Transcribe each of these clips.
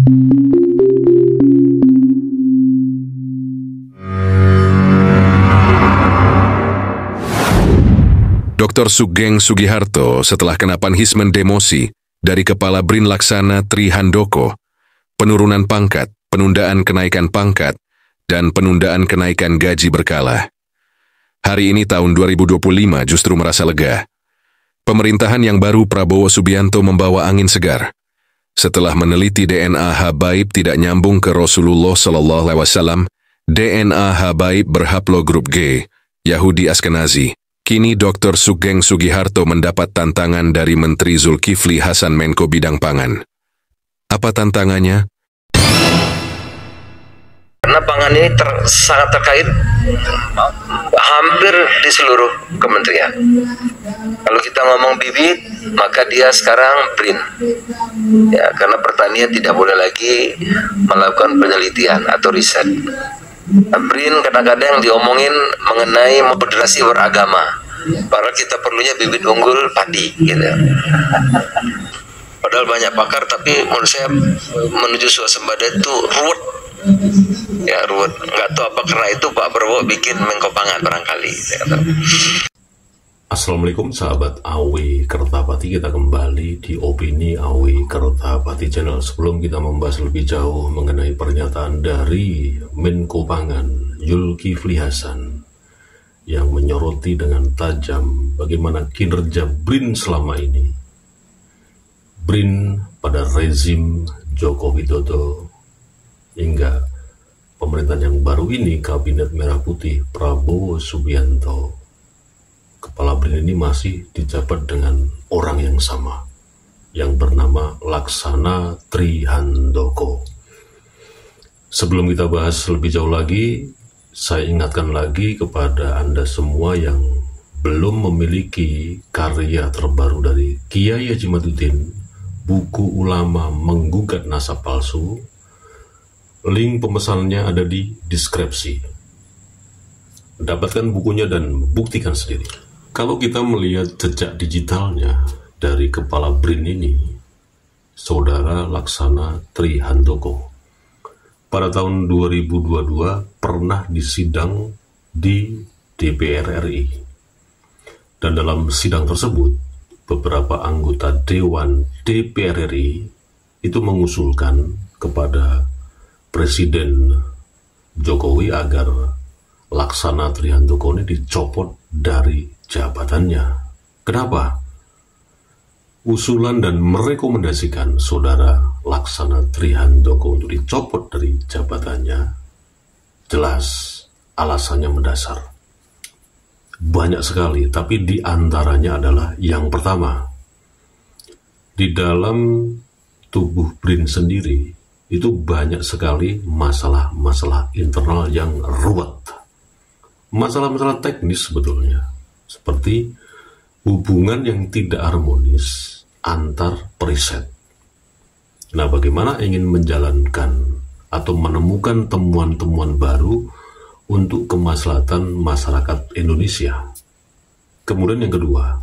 Dr. Sugeng Sugiharto setelah kena punishment demosi dari Kepala BRIN Laksana Tri Handoko, penurunan pangkat, penundaan kenaikan pangkat, dan penundaan kenaikan gaji berkala. Hari ini tahun 2025 justru merasa lega. Pemerintahan yang baru Prabowo Subianto membawa angin segar. Setelah meneliti DNA habaib tidak nyambung ke Rasulullah SAW, DNA habaib berhaplogrup G, Yahudi Askenazi. Kini Dr. Sugeng Sugiharto mendapat tantangan dari Menteri Zulkifli Hasan Menko Bidang Pangan. Apa tantangannya? Karena pangan ini sangat terkait hampir di seluruh kementerian. Kalau kita ngomong bibit, maka dia sekarang BRIN. Ya, karena pertanian tidak boleh lagi melakukan penelitian atau riset. BRIN kadang-kadang diomongin mengenai moderasi beragama, padahal kita perlunya bibit unggul padi gitu. Padahal banyak pakar, tapi menurut saya menuju swasembada itu ruwet. Ya ruwet, nggak tahu apa karena itu Pak Prabowo bikin Menko Pangan barangkali. Assalamualaikum sahabat AW Kertapati, kita kembali di Opini AW Kertapati Channel. Sebelum kita membahas lebih jauh mengenai pernyataan dari Menko Pangan Zulkifli Hasan yang menyoroti dengan tajam bagaimana kinerja BRIN selama ini. BRIN pada rezim Joko Widodo hingga pemerintahan yang baru ini, Kabinet Merah Putih Prabowo Subianto. Kepala BRIN ini masih dijabat dengan orang yang sama, yang bernama Laksana Tri Handoko. Sebelum kita bahas lebih jauh lagi, saya ingatkan lagi kepada Anda semua yang belum memiliki karya terbaru dari Kiai Haji Maduddin, buku ulama menggugat nasab palsu. Link pemesanannya ada di deskripsi. Dapatkan bukunya dan buktikan sendiri. Kalau kita melihat jejak digitalnya dari Kepala BRIN ini, Saudara Laksana Tri Handoko, pada tahun 2022 pernah disidang di DPR RI. Dan dalam sidang tersebut, beberapa anggota Dewan DPR RI itu mengusulkan kepada Presiden Jokowi agar Laksana Tri Handoko ini dicopot dari jabatannya. Kenapa? Usulan dan merekomendasikan Saudara Laksana Tri Handoko untuk dicopot dari jabatannya, jelas alasannya mendasar. Banyak sekali, tapi di antaranya adalah yang pertama, di dalam tubuh BRIN sendiri itu banyak sekali masalah-masalah internal yang ruwet. Masalah-masalah teknis sebetulnya, seperti hubungan yang tidak harmonis antar periset. Nah, bagaimana ingin menjalankan atau menemukan temuan-temuan baru untuk kemaslahatan masyarakat Indonesia. Kemudian yang kedua,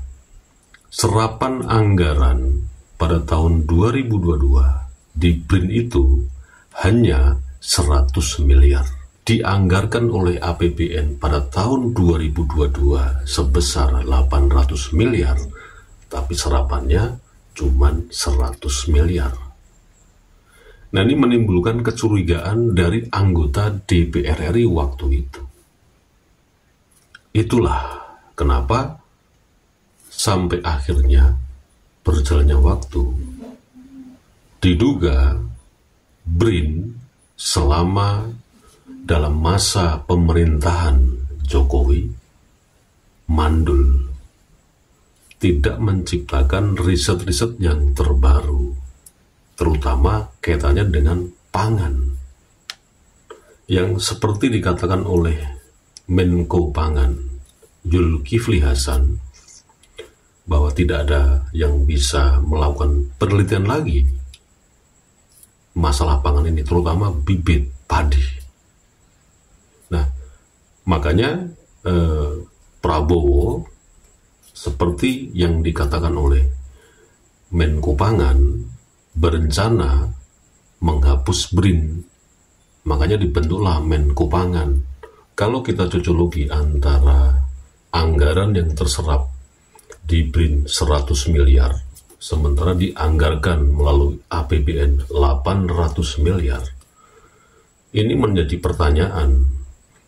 serapan anggaran pada tahun 2022 di BRIN itu hanya 100 miliar. Dianggarkan oleh APBN pada tahun 2022 sebesar 800 miliar, tapi serapannya cuma 100 miliar. Nah, ini menimbulkan kecurigaan dari anggota DPR RI waktu itu. Itulah kenapa sampai akhirnya berjalannya waktu, diduga BRIN selama dalam masa pemerintahan Jokowi mandul, tidak menciptakan riset-riset yang terbaru, terutama kaitannya dengan pangan, yang seperti dikatakan oleh Menko Pangan Zulkifli Hasan bahwa tidak ada yang bisa melakukan penelitian lagi masalah pangan ini, terutama bibit padi. Nah, makanya Prabowo, seperti yang dikatakan oleh Menko Pangan, berencana menghapus menghapus BRIN. Makanya dibentuklah Menko Pangan. Kalau kita cocologi antara anggaran yang terserap di BRIN 100 miliar, sementara dianggarkan melalui APBN 800 miliar, ini menjadi pertanyaan,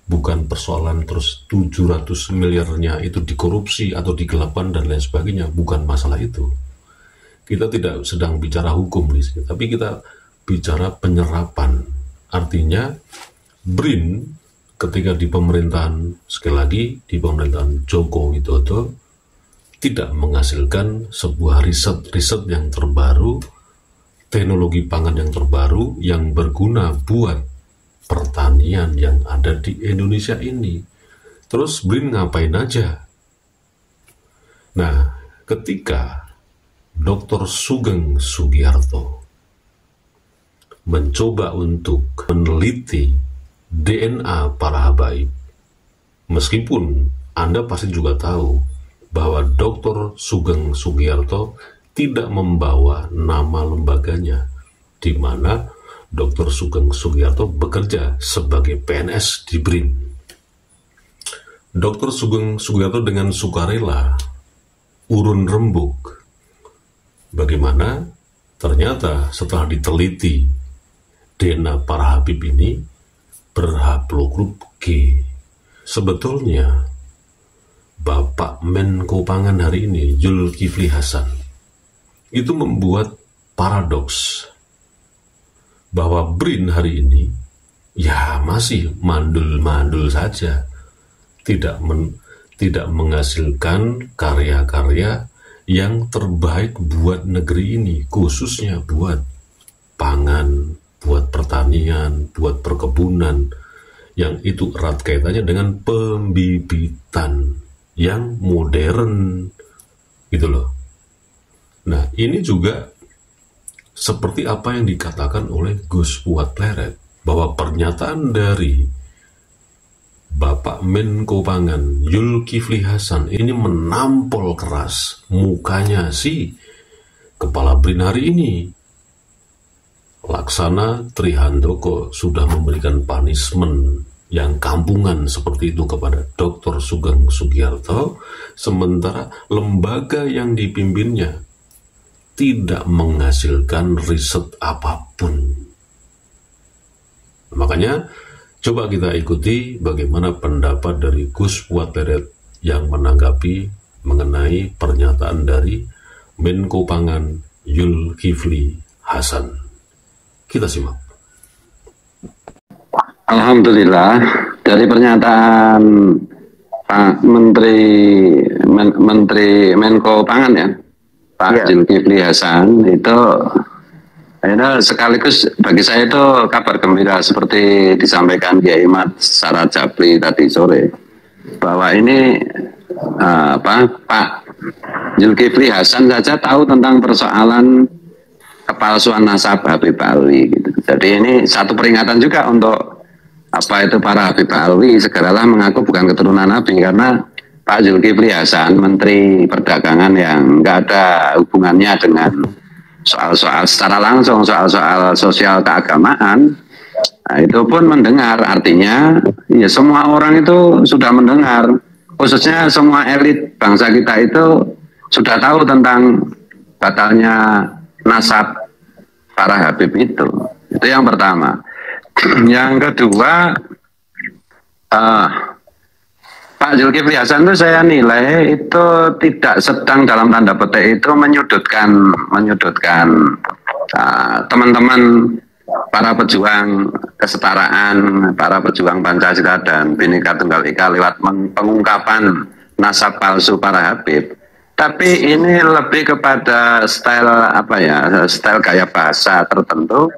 bukan persoalan terus 700 miliarnya itu dikorupsi atau digelapkan dan lain sebagainya, bukan masalah itu. Kita tidak sedang bicara hukum di sini, tapi kita bicara penyerapan. Artinya BRIN ketika di pemerintahan, sekali lagi di pemerintahan Joko Widodo, tidak menghasilkan sebuah riset yang terbaru, teknologi pangan yang terbaru yang berguna buat pertanian yang ada di Indonesia ini. Terus BRIN ngapain aja? Nah, ketika Dr. Sugeng Sugiharto mencoba untuk meneliti DNA para habaib, meskipun Anda pasti juga tahu bahwa Dr. Sugeng Sugiharto tidak membawa nama lembaganya, di mana Dr. Sugeng Sugiharto bekerja sebagai PNS di BRIN. Dr. Sugeng Sugiharto dengan sukarela urun rembuk. Bagaimana ternyata setelah diteliti DNA para habib ini berhaplogrup G. Sebetulnya Bapak Menko Pangan hari ini, Zulkifli Hasan, itu membuat paradoks bahwa BRIN hari ini ya masih mandul-mandul saja, tidak menghasilkan karya-karya yang terbaik buat negeri ini, khususnya buat pangan, buat pertanian, buat perkebunan, yang itu erat kaitannya dengan pembibitan yang modern, gitu loh. Nah, ini juga seperti apa yang dikatakan oleh Gus Fuad Pleret, bahwa pernyataan dari Bapak Menko Pangan Zulkifli Hasan ini menampol keras mukanya si kepala BRIN hari ini. Laksana Trihandoko sudah memberikan punishment yang kampungan seperti itu kepada Dr. Sugeng Sugiharto, sementara lembaga yang dipimpinnya tidak menghasilkan riset apapun. Makanya coba kita ikuti bagaimana pendapat dari Gus Fuad Pleret yang menanggapi mengenai pernyataan dari Menko Pangan Zulkifli Hasan. Kita simak. Alhamdulillah, dari pernyataan Pak Menteri Menko Pangan ya, Pak Zulkifli Hasan, itu sekaligus bagi saya itu kabar gembira seperti disampaikan Kiai Mat Sarad Japri tadi sore, bahwa ini Pak Zulkifli Hasan saja tahu tentang persoalan kepalsuan nasab Habib Alwi gitu. Jadi ini satu peringatan juga untuk para Habib Alwi segeralah mengaku bukan keturunan Nabi, karena Pak Zulkifli Hasan Menteri Perdagangan yang nggak ada hubungannya dengan soal-soal secara langsung, soal-soal sosial keagamaan, nah, itu pun mendengar. Artinya ya semua orang itu sudah mendengar, khususnya semua elit bangsa kita itu sudah tahu tentang batalnya nasab para Habib itu. Itu yang pertama. Yang kedua, Pak Zulkifli Hasan itu saya nilai itu tidak sedang dalam tanda petik itu menyudutkan teman-teman para pejuang kesetaraan, para pejuang Pancasila dan Bhinneka Tunggal Ika lewat pengungkapan nasab palsu para Habib. Tapi ini lebih kepada style style gaya bahasa tertentu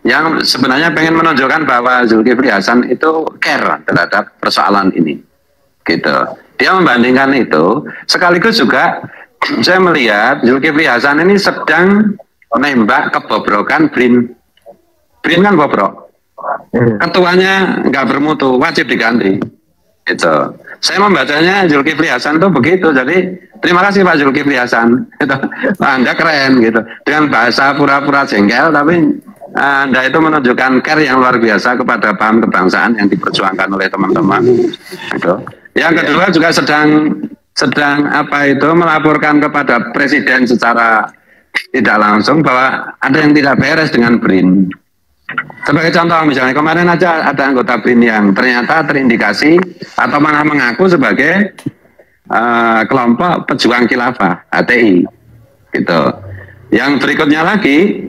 yang sebenarnya pengen menunjukkan bahwa Zulkifli Hasan itu care terhadap persoalan ini, gitu. Dia membandingkan itu, sekaligus juga saya melihat Zulkifli Hasan ini sedang menembak kebobrokan BRIN. BRIN kan bobrok, ketuanya nggak bermutu, wajib diganti, gitu. Saya membacanya Zulkifli Hasan itu begitu. Jadi terima kasih Pak Zulkifli Hasan, gitu. Anda keren, gitu. Dengan bahasa pura-pura jengkel tapi Anda itu menunjukkan care yang luar biasa kepada paham kebangsaan yang diperjuangkan oleh teman-teman. Gitu. Yang kedua juga sedang apa itu melaporkan kepada presiden secara tidak langsung bahwa ada yang tidak beres dengan BRIN. Sebagai contoh misalnya kemarin aja ada anggota BRIN yang ternyata terindikasi atau malah mengaku sebagai kelompok pejuang khilafah HTI. Gitu. Yang berikutnya lagi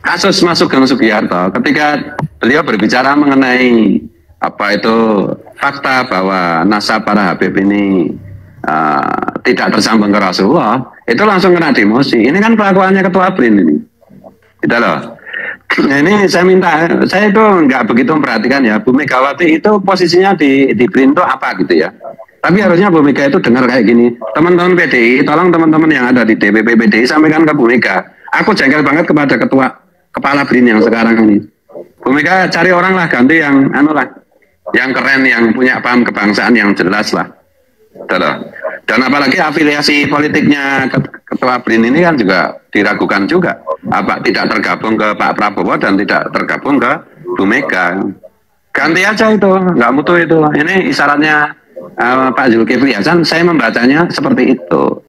kasus Mas Sugeng Sugiyarto ketika beliau berbicara mengenai apa itu fakta bahwa nasab para Habib ini tidak tersambung ke Rasulullah, itu langsung kena demosi. Ini kan kelakuannya ketua BRIN ini, gitu loh. Nah, ini saya itu nggak begitu memperhatikan ya, Bu Megawati itu posisinya di BRIN itu apa gitu ya. Tapi harusnya Bu Mega itu dengar kayak gini, teman-teman PDI, tolong teman-teman yang ada di DPP PDI sampaikan ke Bu Mega. Aku jengkel banget kepada kepala BRIN yang sekarang ini. Bu Mega cari orang lah, ganti yang yang keren, yang punya paham kebangsaan yang jelas lah. Dan apalagi afiliasi politiknya ketua BRIN ini kan juga diragukan juga. Apa tidak tergabung ke Pak Prabowo dan tidak tergabung ke Bu Mega. Ganti aja itu, nggak mutu itu. Ini isyaratnya Pak Zulkifli Hasan, saya membacanya seperti itu.